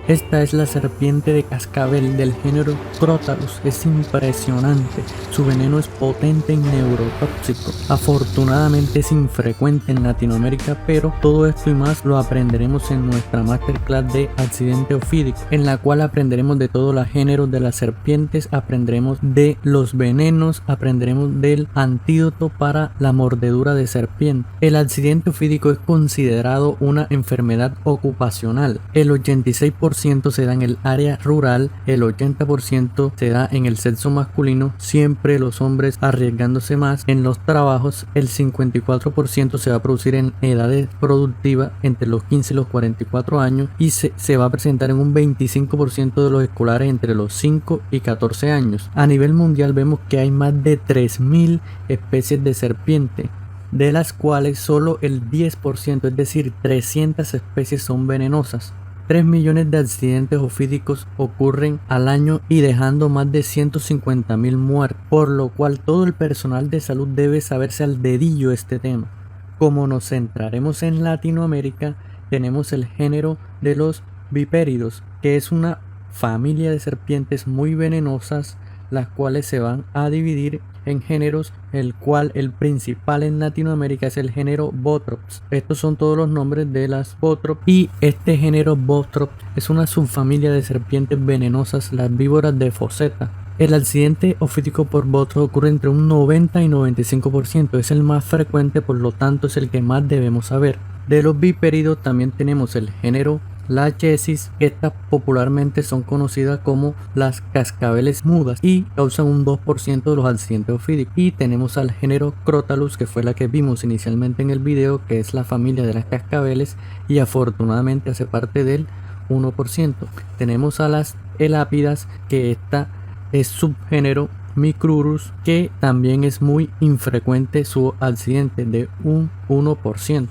Esta es la serpiente de cascabel del género Crotalus. Es impresionante, su veneno es potente y neurotóxico. Afortunadamente es infrecuente en Latinoamérica, pero todo esto y más lo aprenderemos en nuestra masterclass de accidente ofídico, en la cual aprenderemos de todos los géneros de las serpientes, aprenderemos de los venenos, aprenderemos del antídoto para la mordedura de serpiente. El accidente ofídico es considerado una enfermedad ocupacional. El 86% se da en el área rural, el 80% se da en el sexo masculino, siempre los hombres arriesgándose más en los trabajos. El 54% se va a producir en edades productivas entre los 15 y los 44 años y se va a presentar en un 25% de los escolares entre los 5 y 14 años. A nivel mundial vemos que hay más de 3000 especies de serpiente, de las cuales solo el 10%, es decir 300 especies, son venenosas. 3 millones de accidentes ofídicos ocurren al año y dejando más de 150.000 muertes, por lo cual todo el personal de salud debe saberse al dedillo este tema. Como nos centraremos en Latinoamérica, tenemos el género de los vipéridos, que es una familia de serpientes muy venenosas, las cuales se van a dividir en géneros, el cual el principal en Latinoamérica es el género Bothrops. Estos son todos los nombres de las Bothrops, y este género Bothrops es una subfamilia de serpientes venenosas, las víboras de Foceta. El accidente ofídico por Bothrops ocurre entre un 90 y 95%, es el más frecuente, por lo tanto es el que más debemos saber. De los vipéridos también tenemos el género Lachesis, que estas popularmente son conocidas como las cascabeles mudas y causan un 2% de los accidentes ofídicos. Y tenemos al género Crotalus, que fue la que vimos inicialmente en el video, que es la familia de las cascabeles y afortunadamente hace parte del 1%. Tenemos a las elápidas, que esta es subgénero Micrurus, que también es muy infrecuente su accidente, de un 1%.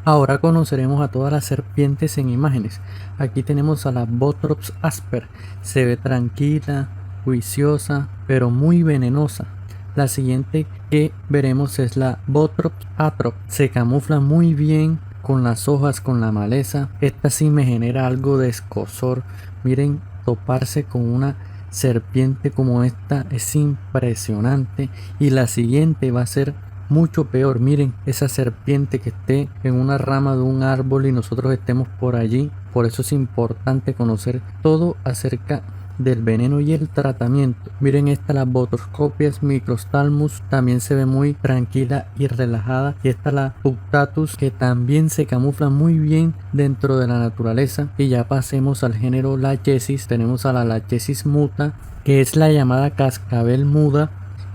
Ahora conoceremos a todas las serpientes en imágenes. Aquí tenemos a la Bothrops asper, se ve tranquila, juiciosa, pero muy venenosa. La siguiente que veremos es la Bothrops atrops, se camufla muy bien con las hojas, con la maleza. Esta sí me genera algo de escozor. Miren, toparse con una serpiente como esta es impresionante. Y la siguiente va a ser mucho peor. Miren, esa serpiente que esté en una rama de un árbol y nosotros estemos por allí. Por eso es importante conocer todo acerca del veneno y el tratamiento. Miren, esta, la Bothrops microphthalmus, también se ve muy tranquila y relajada. Y esta, la Punctatus, que también se camufla muy bien dentro de la naturaleza. Y ya pasemos al género Lachesis. Tenemos a la Lachesis muta, que es la llamada cascabel muda.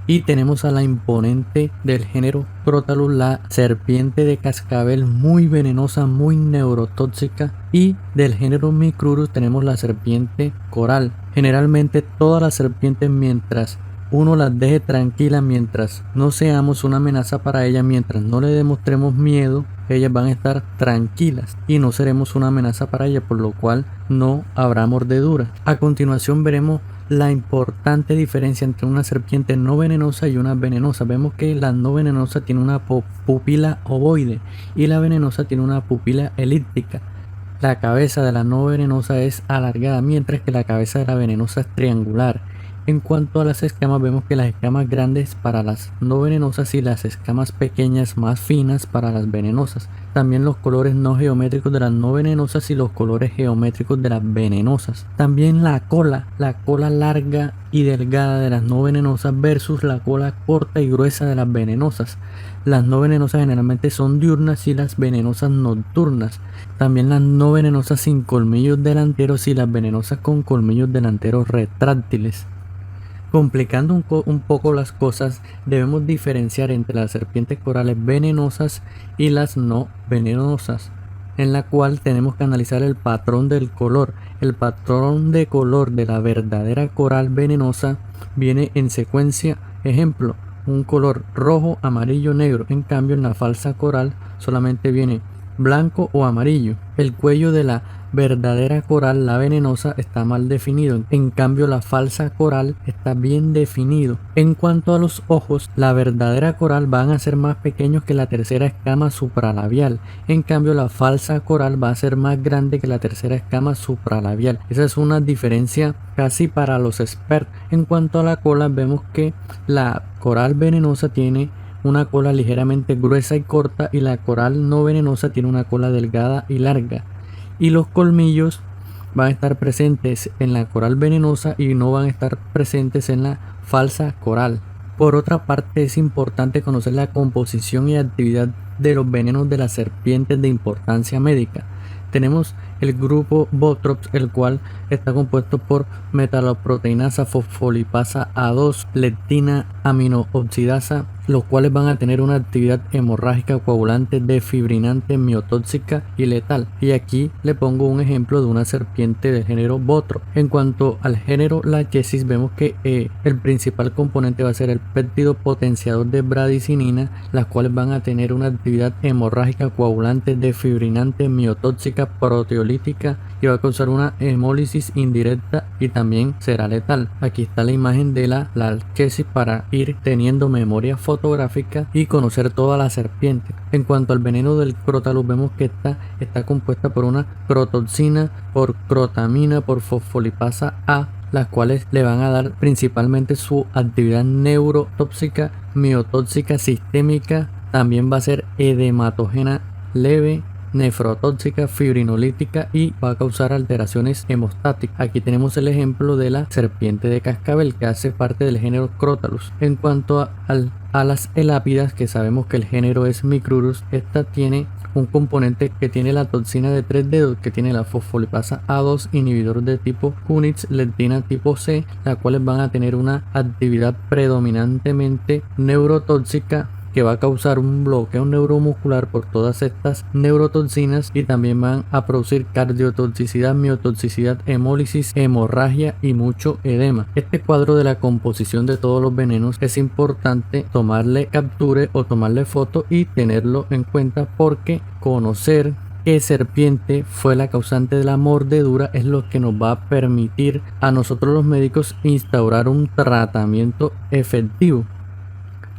Y tenemos a la imponente del género Crotalus, la serpiente de cascabel, muy venenosa, muy neurotóxica. Y del género Micrurus tenemos la serpiente coral. Generalmente todas las serpientes, mientras uno las deje tranquilas, mientras no seamos una amenaza para ellas, mientras no le demostremos miedo, ellas van a estar tranquilas y no seremos una amenaza para ellas, por lo cual no habrá mordedura. A continuación veremos la importante diferencia entre una serpiente no venenosa y una venenosa. Vemos que la no venenosa tiene una pupila ovoide y la venenosa tiene una pupila elíptica. La cabeza de la no venenosa es alargada, mientras que la cabeza de la venenosa es triangular. En cuanto a las escamas, vemos que las escamas grandes para las no venenosas y las escamas pequeñas más finas para las venenosas. También los colores no geométricos de las no venenosas y los colores geométricos de las venenosas. También la cola larga y delgada de las no venenosas versus la cola corta y gruesa de las venenosas. Las no venenosas generalmente son diurnas y las venenosas nocturnas. También las no venenosas sin colmillos delanteros y las venenosas con colmillos delanteros retráctiles. Complicando un poco las cosas, debemos diferenciar entre las serpientes corales venenosas y las no venenosas, en la cual tenemos que analizar el patrón del color. El patrón de color de la verdadera coral venenosa viene en secuencia, ejemplo, un color rojo, amarillo, negro. En cambio, en la falsa coral solamente viene blanco o amarillo. El cuello de la verdadera coral, la venenosa, está mal definido, en cambio la falsa coral está bien definido. En cuanto a los ojos, la verdadera coral van a ser más pequeños que la tercera escama supralabial, en cambio la falsa coral va a ser más grande que la tercera escama supralabial. Esa es una diferencia casi para los expertos. En cuanto a la cola, vemos que la coral venenosa tiene una cola ligeramente gruesa y corta, y la coral no venenosa tiene una cola delgada y larga. Y los colmillos van a estar presentes en la coral venenosa y no van a estar presentes en la falsa coral. Por otra parte, es importante conocer la composición y actividad de los venenos de las serpientes de importancia médica. Tenemos el grupo Botrops, el cual está compuesto por metaloproteinasa fosfolipasa A2, lectina aminooxidasa, los cuales van a tener una actividad hemorrágica, coagulante, desfibrinante, miotóxica y letal. Y aquí le pongo un ejemplo de una serpiente del género Botrops. En cuanto al género Lachesis, vemos que el principal componente va a ser el péptido potenciador de bradicinina, las cuales van a tener una actividad hemorrágica, coagulante, desfibrinante, miotóxica, proteolítica, y va a causar una hemólisis indirecta y también será letal. Aquí está la imagen de la Lachesis para ir teniendo memoria fotográfica y conocer toda la serpiente. En cuanto al veneno del Crotalus, vemos que está compuesta por una crotoxina, por crotamina, por fosfolipasa A, las cuales le van a dar principalmente su actividad neurotóxica, miotóxica, sistémica. También va a ser edematógena leve, nefrotóxica, fibrinolítica, y va a causar alteraciones hemostáticas. Aquí tenemos el ejemplo de la serpiente de cascabel, que hace parte del género Crotalus. En cuanto a las elápidas, que sabemos que el género es Micrurus, esta tiene un componente que tiene la toxina de 3 dedos, que tiene la fosfolipasa A2, inhibidor de tipo Kunitz, lectina tipo C, las cuales van a tener una actividad predominantemente neurotóxica, que va a causar un bloqueo neuromuscular por todas estas neurotoxinas, y también van a producir cardiotoxicidad, miotoxicidad, hemólisis, hemorragia y mucho edema. Este cuadro de la composición de todos los venenos es importante tomarle capture o tomarle foto y tenerlo en cuenta, porque conocer qué serpiente fue la causante de la mordedura es lo que nos va a permitir a nosotros los médicos instaurar un tratamiento efectivo.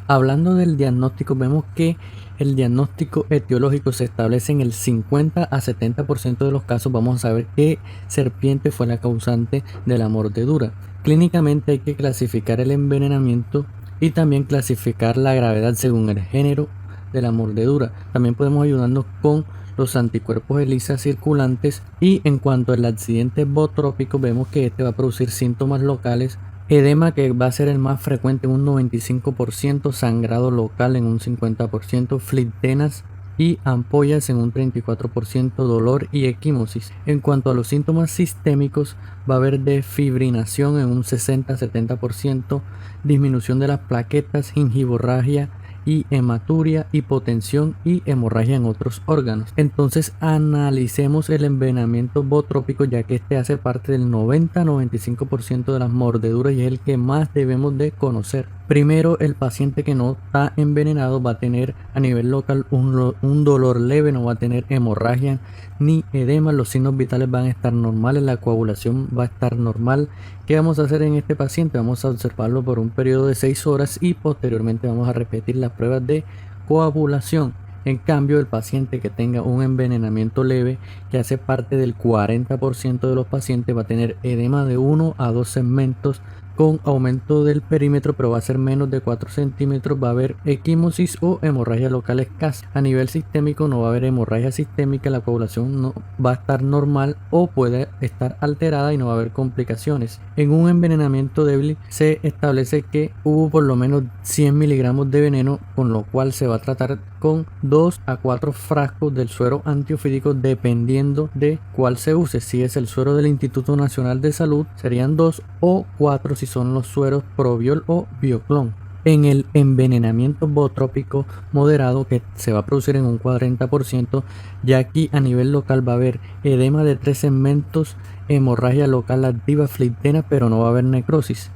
Hablando del diagnóstico, vemos que el diagnóstico etiológico se establece en el 50 a 70% de los casos. Vamos a saber qué serpiente fue la causante de la mordedura. Clínicamente hay que clasificar el envenenamiento y también clasificar la gravedad según el género de la mordedura. También podemos ayudarnos con los anticuerpos ELISA circulantes. Y en cuanto al accidente botrópico, vemos que este va a producir síntomas locales: edema, que va a ser el más frecuente en un 95%, sangrado local en un 50%, flictenas y ampollas en un 34%, dolor y equimosis. En cuanto a los síntomas sistémicos, va a haber desfibrinación en un 60-70%, disminución de las plaquetas, gingivorragia y hematuria, hipotensión y hemorragia en otros órganos. Entonces analicemos el envenenamiento botrópico, ya que este hace parte del 90-95% de las mordeduras y es el que más debemos de conocer. Primero, el paciente que no está envenenado va a tener a nivel local un dolor leve, no va a tener hemorragia ni edema, los signos vitales van a estar normales, la coagulación va a estar normal. ¿Qué vamos a hacer en este paciente? Vamos a observarlo por un periodo de 6 horas y posteriormente vamos a repetir las pruebas de coagulación. En cambio, el paciente que tenga un envenenamiento leve, que hace parte del 40% de los pacientes, va a tener edema de 1 a 2 segmentos con aumento del perímetro, pero va a ser menos de 4 centímetros. Va a haber equimosis o hemorragia local escasa. A nivel sistémico no va a haber hemorragia sistémica, la coagulación no va a estar normal o puede estar alterada y no va a haber complicaciones. En un envenenamiento débil se establece que hubo por lo menos 100 miligramos de veneno, con lo cual se va a tratar con 2 a 4 frascos del suero antiofídico, dependiendo de cuál se use. Si es el suero del Instituto Nacional de Salud, serían 2 o 4 si son los sueros Probiol o Bioclon. En el envenenamiento botrópico moderado, que se va a producir en un 40%, ya aquí a nivel local va a haber edema de 3 segmentos, hemorragia local activa, flictena, pero no va a haber necrosis.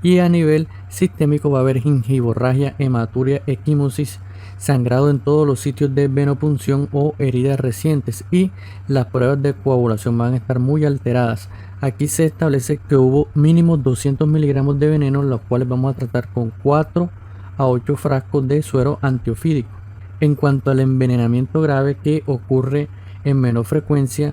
Y a nivel sistémico va a haber gingivorragia, hematuria, equimosis, sangrado en todos los sitios de venopunción o heridas recientes, y las pruebas de coagulación van a estar muy alteradas. Aquí se establece que hubo mínimo 200 miligramos de veneno, los cuales vamos a tratar con 4 a 8 frascos de suero antiofídico. En cuanto al envenenamiento grave, que ocurre en menor frecuencia,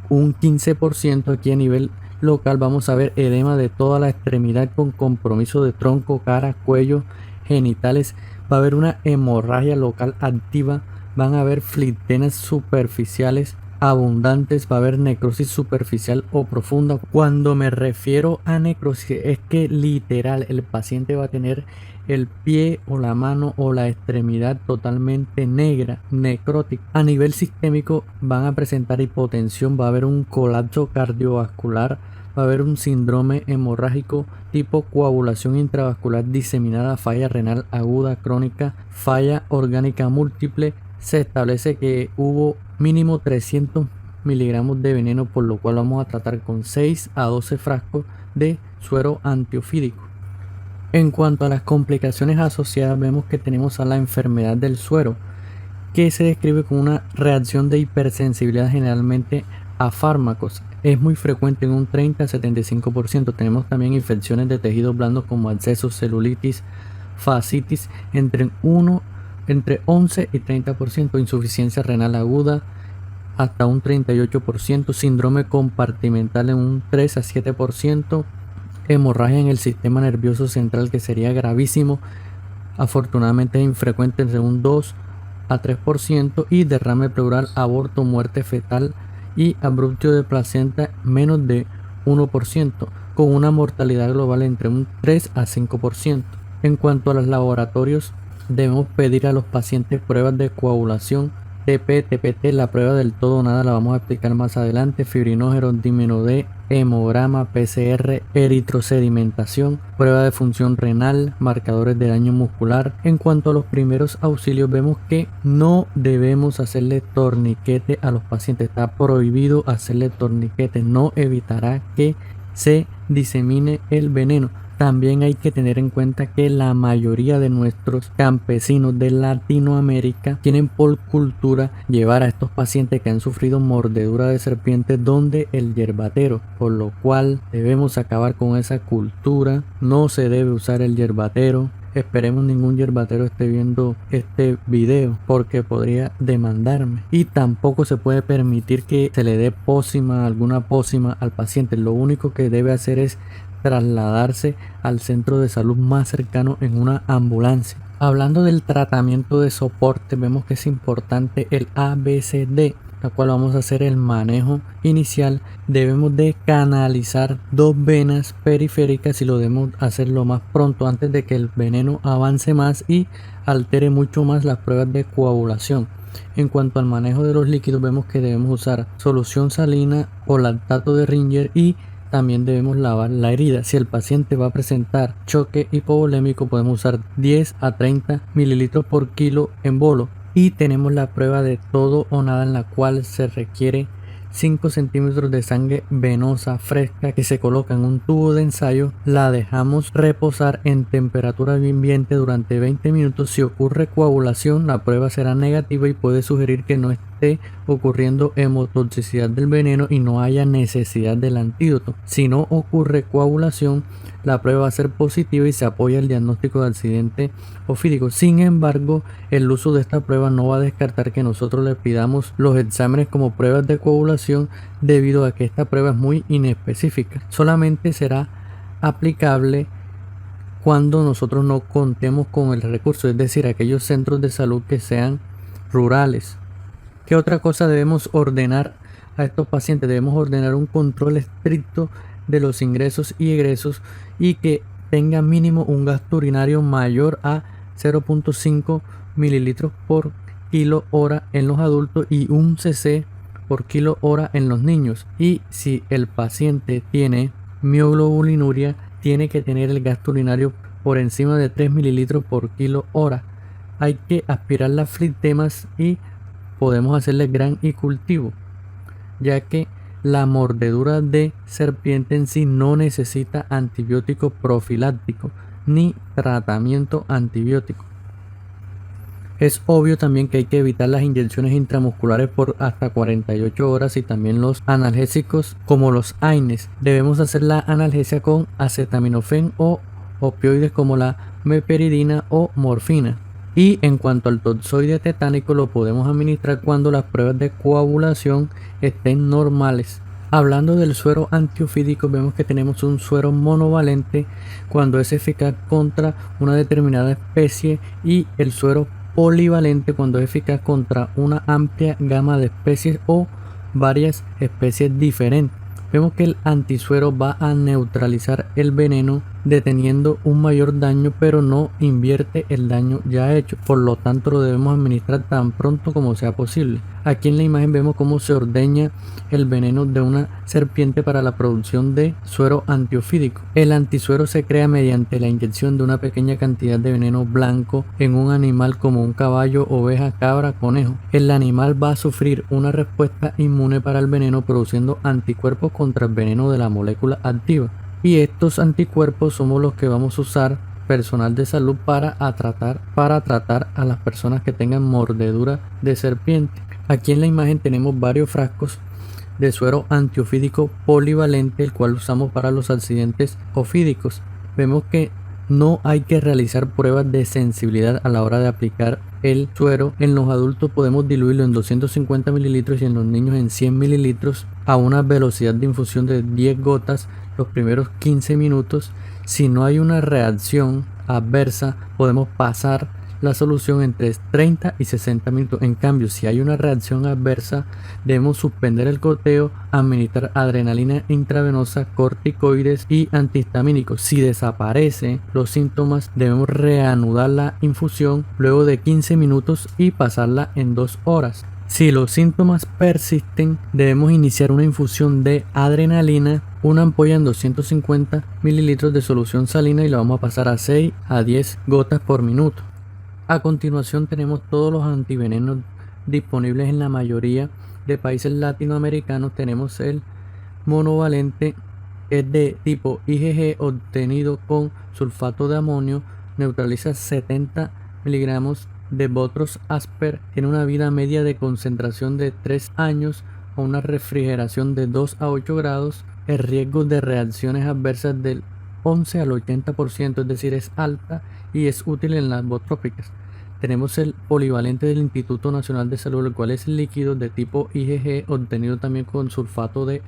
un 15% aquí a nivel local, vamos a ver edema de toda la extremidad con compromiso de tronco, cara, cuello, genitales. Va a haber una hemorragia local activa, van a haber flitenas superficiales abundantes, va a haber necrosis superficial o profunda. Cuando me refiero a necrosis es que literal el paciente va a tener el pie o la mano o la extremidad totalmente negra, necrótica. A nivel sistémico van a presentar hipotensión, va a haber un colapso cardiovascular, va a haber un síndrome hemorrágico tipo coagulación intravascular diseminada, falla renal aguda crónica, falla orgánica múltiple. Se establece que hubo mínimo 300 miligramos de veneno, por lo cual vamos a tratar con 6 a 12 frascos de suero antiofídico. En cuanto a las complicaciones asociadas, vemos que tenemos a la enfermedad del suero, que se describe como una reacción de hipersensibilidad generalmente a fármacos. Es muy frecuente en un 30 a 75%. Tenemos también infecciones de tejidos blandos como abscesos, celulitis, fascitis, entre 11 y 30%, insuficiencia renal aguda hasta un 38%, síndrome compartimental en un 3 a 7%, hemorragia en el sistema nervioso central, que sería gravísimo, afortunadamente es infrecuente, entre un 2 a 3%, y derrame pleural, aborto, muerte fetal y abruptio de placenta menos de 1%, con una mortalidad global entre un 3 a 5%. En cuanto a los laboratorios, debemos pedir a los pacientes pruebas de coagulación, TP, TPT, la prueba del todo o nada la vamos a explicar más adelante, fibrinógeno, dímero D, hemograma, PCR, eritrosedimentación, prueba de función renal, marcadores de daño muscular. En cuanto a los primeros auxilios, vemos que no debemos hacerle torniquete a los pacientes, está prohibido hacerle torniquete, no evitará que se disemine el veneno. También hay que tener en cuenta que la mayoría de nuestros campesinos de Latinoamérica tienen por cultura llevar a estos pacientes que han sufrido mordedura de serpiente donde el yerbatero, por lo cual debemos acabar con esa cultura. No se debe usar el yerbatero. Esperemos ningún yerbatero esté viendo este video, porque podría demandarme. Y tampoco se puede permitir que se le dé pócima, alguna pócima al paciente. Lo único que debe hacer es trasladarse al centro de salud más cercano en una ambulancia. Hablando del tratamiento de soporte, vemos que es importante el ABCD, la cual vamos a hacer el manejo inicial. Debemos de canalizar 2 venas periféricas y lo debemos hacer lo más pronto antes de que el veneno avance más y altere mucho más las pruebas de coagulación. En cuanto al manejo de los líquidos, vemos que debemos usar solución salina o lactato de Ringer, y también debemos lavar la herida. Si el paciente va a presentar choque hipovolémico, podemos usar 10 a 30 mililitros por kilo en bolo. Y tenemos la prueba de todo o nada, en la cual se requiere 5 centímetros de sangre venosa fresca que se coloca en un tubo de ensayo. La dejamos reposar en temperatura ambiente durante 20 minutos. Si ocurre coagulación, la prueba será negativa y puede sugerir que no esté ocurriendo hemotoxicidad del veneno y no haya necesidad del antídoto. Si no ocurre coagulación, la prueba va a ser positiva y se apoya el diagnóstico de accidente ofídico. Sin embargo, el uso de esta prueba no va a descartar que nosotros le pidamos los exámenes como pruebas de coagulación, debido a que esta prueba es muy inespecífica. Solamente será aplicable cuando nosotros no contemos con el recurso, es decir, aquellos centros de salud que sean rurales. ¿Qué otra cosa debemos ordenar a estos pacientes? Debemos ordenar un control estricto de los ingresos y egresos, y que tenga mínimo un gasto urinario mayor a 0.5 mililitros por kilo hora en los adultos y 1 cc por kilo hora en los niños. Y si el paciente tiene mioglobulinuria, tiene que tener el gasto urinario por encima de 3 mililitros por kilo hora. Hay que aspirar las flitemas y podemos hacerle gran y cultivo, ya que la mordedura de serpiente en sí no necesita antibiótico profiláctico ni tratamiento antibiótico. Es obvio también que hay que evitar las inyecciones intramusculares por hasta 48 horas y también los analgésicos como los AINES. Debemos hacer la analgesia con acetaminofén o opioides como la meperidina o morfina. Y en cuanto al toxoide tetánico, lo podemos administrar cuando las pruebas de coagulación estén normales. Hablando del suero antiofídico, vemos que tenemos un suero monovalente cuando es eficaz contra una determinada especie y el suero polivalente cuando es eficaz contra una amplia gama de especies o varias especies diferentes. Vemos que el antisuero va a neutralizar el veneno deteniendo un mayor daño, pero no invierte el daño ya hecho, por lo tanto lo debemos administrar tan pronto como sea posible. Aquí en la imagen vemos cómo se ordeña el veneno de una serpiente para la producción de suero antiofídico. El antisuero se crea mediante la inyección de una pequeña cantidad de veneno blanco en un animal como un caballo, oveja, cabra, conejo. El animal va a sufrir una respuesta inmune para el veneno produciendo anticuerpos contra el veneno de la molécula activa. Y estos anticuerpos somos los que vamos a usar personal de salud para tratar a las personas que tengan mordedura de serpiente. Aquí en la imagen tenemos varios frascos de suero antiofídico polivalente, el cual usamos para los accidentes ofídicos. Vemos que no hay que realizar pruebas de sensibilidad a la hora de aplicar el suero. En los adultos podemos diluirlo en 250 mililitros y en los niños en 100 mililitros a una velocidad de infusión de 10 gotas los primeros 15 minutos. Si no hay una reacción adversa, podemos pasar la solución entre 30 y 60 minutos. En cambio, si hay una reacción adversa, debemos suspender el goteo, administrar adrenalina intravenosa, corticoides y antihistamínicos. Si desaparecen los síntomas, debemos reanudar la infusión luego de 15 minutos y pasarla en 2 horas. Si los síntomas persisten, debemos iniciar una infusión de adrenalina, una ampolla en 250 mililitros de solución salina y la vamos a pasar a 6 a 10 gotas por minuto. A continuación tenemos todos los antivenenos disponibles en la mayoría de países latinoamericanos. Tenemos el monovalente, que es de tipo IgG obtenido con sulfato de amonio, neutraliza 70 miligramos de Botros Asper, tiene una vida media de concentración de 3 años o una refrigeración de 2 a 8 grados. El riesgo de reacciones adversas del 11 al 80%, es decir, es alta y es útil en las bootrópicas. Tenemos el polivalente del Instituto Nacional de Salud, el cual es líquido de tipo IgG obtenido también con sulfato de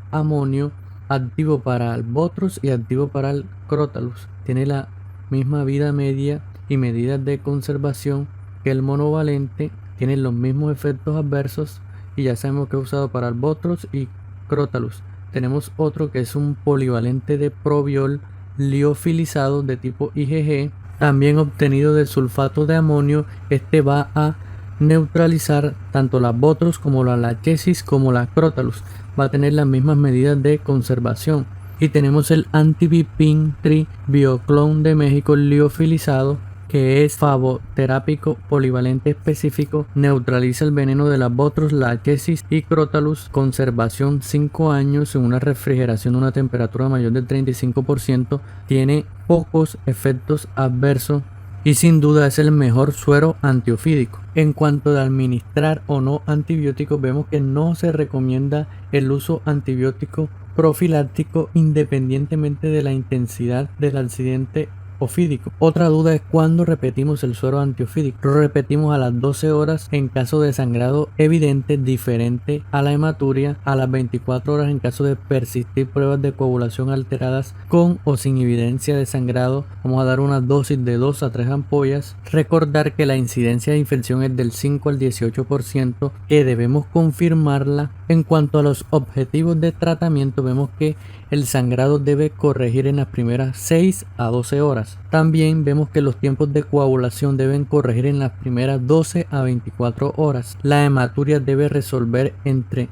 amonio, activo para el Botros y activo para el Crotalus. Tiene la misma vida media y medidas de conservación que el monovalente, tiene los mismos efectos adversos y ya sabemos que es usado para el Botros y Crotalus. Tenemos otro que es un polivalente de Probiol liofilizado de tipo IgG, también obtenido del sulfato de amonio. Este va a neutralizar tanto la Botros como la Lachesis como la Crotalus. Va a tener las mismas medidas de conservación. Y tenemos el Anti-Bipin Tri Bioclon de México liofilizado, que es favoterápico polivalente específico, neutraliza el veneno de las Botros, Lachesis y Crotalus, conservación 5 años en una refrigeración a una temperatura mayor del 35%, tiene pocos efectos adversos y sin duda es el mejor suero antiofídico. En cuanto a administrar o no antibióticos, vemos que no se recomienda el uso antibiótico profiláctico independientemente de la intensidad del accidente ofídico. Otra duda es cuándo repetimos el suero antiofídico. Lo repetimos a las 12 horas en caso de sangrado evidente diferente a la hematuria, a las 24 horas en caso de persistir pruebas de coagulación alteradas con o sin evidencia de sangrado. Vamos a dar una dosis de 2 a 3 ampollas. Recordar que la incidencia de infección es del 5 al 18%, que debemos confirmarla. En cuanto a los objetivos de tratamiento, vemos que el sangrado debe corregir en las primeras 6 a 12 horas. También vemos que los tiempos de coagulación deben corregir en las primeras 12 a 24 horas. La hematuria debe resolver entre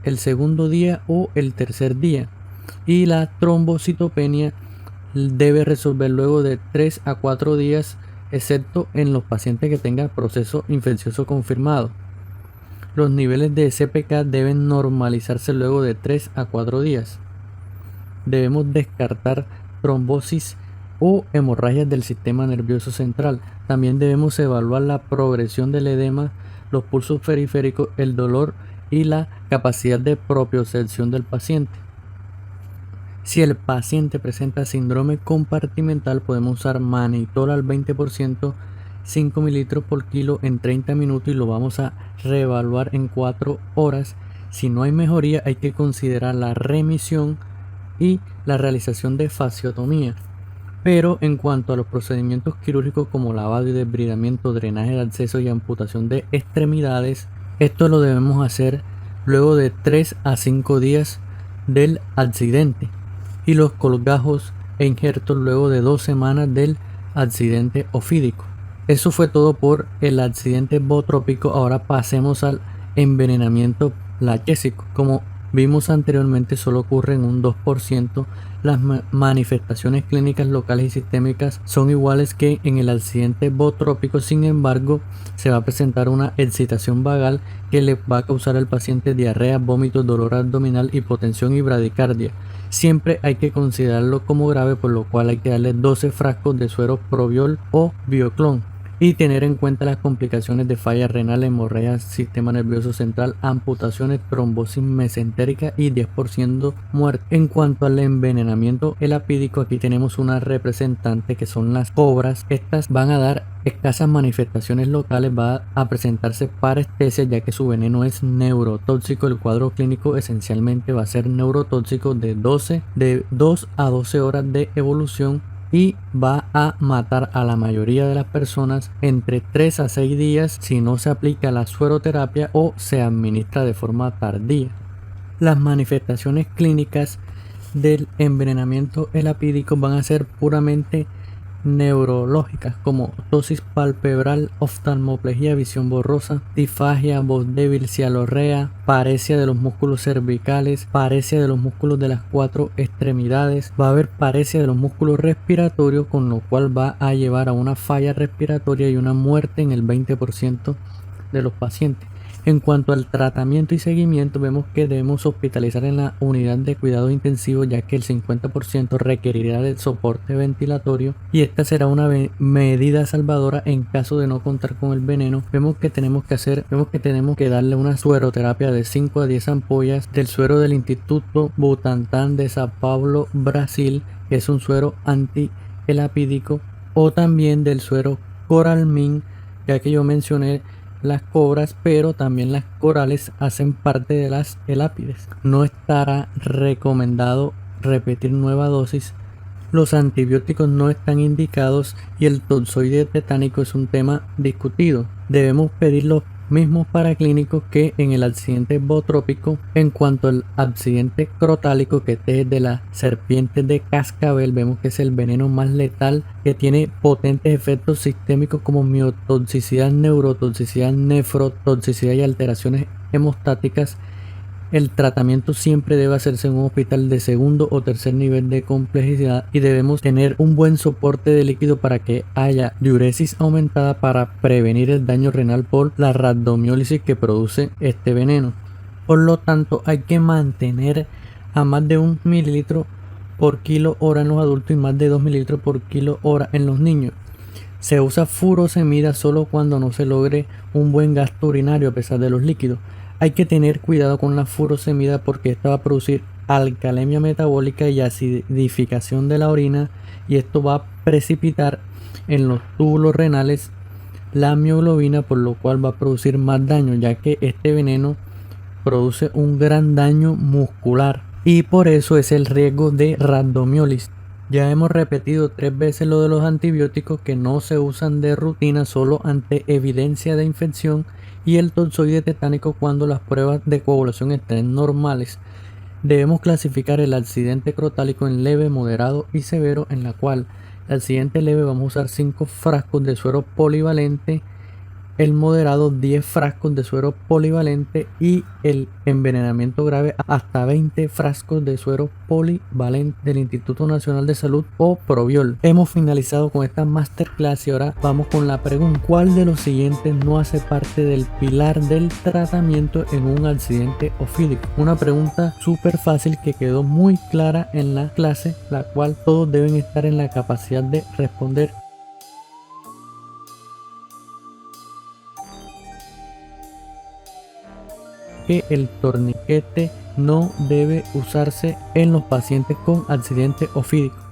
el segundo día o el tercer día. Y la trombocitopenia debe resolver luego de 3 a 4 días, excepto en los pacientes que tengan proceso infeccioso confirmado. Los niveles de CPK deben normalizarse luego de 3 a 4 días. Debemos descartar trombosis o hemorragias del sistema nervioso central. También debemos evaluar la progresión del edema, los pulsos periféricos, el dolor y la capacidad de propiocepción del paciente. Si el paciente presenta síndrome compartimental, podemos usar mannitol al 20%, 5 mililitros por kilo en 30 minutos y lo vamos a reevaluar en 4 horas. Si no hay mejoría, hay que considerar la remisión y la realización de fasciotomía. Pero en cuanto a los procedimientos quirúrgicos como lavado y desbridamiento, drenaje de acceso y amputación de extremidades, esto lo debemos hacer luego de 3 a 5 días del accidente, y los colgajos e injertos luego de 2 semanas del accidente ofídico. Eso fue todo por el accidente bootrópico. Ahora pasemos al envenenamiento laquésico. Como vimos anteriormente, solo ocurre en un 2%. Las manifestaciones clínicas locales y sistémicas son iguales que en el accidente bootrópico. Sin embargo, se va a presentar una excitación vagal que le va a causar al paciente diarrea, vómitos, dolor abdominal, hipotensión y bradicardia. Siempre hay que considerarlo como grave, por lo cual hay que darle 12 frascos de suero Proviol o Bioclon y tener en cuenta las complicaciones de falla renal, hemorragia sistema nervioso central, amputaciones, trombosis mesentérica y 10% muerte. En cuanto al envenenamiento elapídico, aquí tenemos una representante que son las cobras. Estas van a dar escasas manifestaciones locales, va a presentarse parestesia ya que su veneno es neurotóxico. El cuadro clínico esencialmente va a ser neurotóxico de 2 a 12 horas de evolución y va a matar a la mayoría de las personas entre 3 a 6 días si no se aplica la sueroterapia o se administra de forma tardía. Las manifestaciones clínicas del envenenamiento elapídico van a ser puramente neurológicas, como tosis palpebral, oftalmoplegia, visión borrosa, disfagia, voz débil, cialorrea, paresia de los músculos cervicales, paresia de los músculos de las 4 extremidades. Va a haber paresia de los músculos respiratorios, con lo cual va a llevar a una falla respiratoria y una muerte en el 20% de los pacientes. En cuanto al tratamiento y seguimiento, vemos que debemos hospitalizar en la unidad de cuidados intensivos, ya que el 50% requerirá de soporte ventilatorio y esta será una medida salvadora en caso de no contar con el veneno. Vemos que tenemos que darle una sueroterapia de 5 a 10 ampollas del suero del Instituto Butantan de Sao Paulo, Brasil, que es un suero antielapídico, o también del suero Coralmin, ya que yo mencioné las cobras, pero también las corales hacen parte de las elápides. No estará recomendado repetir nueva dosis. Los antibióticos no están indicados y el toxoide tetánico es un tema discutido. Debemos pedir los mismos paraclínicos que en el accidente bootrópico. En cuanto al accidente crotálico, que es de la serpiente de cascabel, vemos que es el veneno más letal, que tiene potentes efectos sistémicos como miotoxicidad, neurotoxicidad, nefrotoxicidad y alteraciones hemostáticas. El tratamiento siempre debe hacerse en un hospital de segundo o tercer nivel de complejidad y debemos tener un buen soporte de líquido para que haya diuresis aumentada para prevenir el daño renal por la rhabdomiólisis que produce este veneno. Por lo tanto, hay que mantener a más de 1 mililitro por kilo hora en los adultos y más de 2 mililitros por kilo hora en los niños. Se usa furosemida solo cuando no se logre un buen gasto urinario a pesar de los líquidos. Hay que tener cuidado con la furosemida porque esta va a producir alcalemia metabólica y acidificación de la orina, y esto va a precipitar en los túbulos renales la mioglobina, por lo cual va a producir más daño, ya que este veneno produce un gran daño muscular y por eso es el riesgo de rhabdomiólisis. Ya hemos repetido 3 veces lo de los antibióticos, que no se usan de rutina, solo ante evidencia de infección, y el toxoide tetánico cuando las pruebas de coagulación estén normales. Debemos clasificar el accidente crotálico en leve, moderado y severo, en la cual el accidente leve vamos a usar 5 frascos de suero polivalente el moderado 10 frascos de suero polivalente y el envenenamiento grave hasta 20 frascos de suero polivalente del Instituto Nacional de Salud o Proviol. Hemos finalizado con esta masterclass y ahora vamos con la pregunta: ¿cuál de los siguientes no hace parte del pilar del tratamiento en un accidente ofídico? Una pregunta súper fácil que quedó muy clara en la clase, la cual todos deben estar en la capacidad de responder. Que el torniquete no debe usarse en los pacientes con accidente ofídico.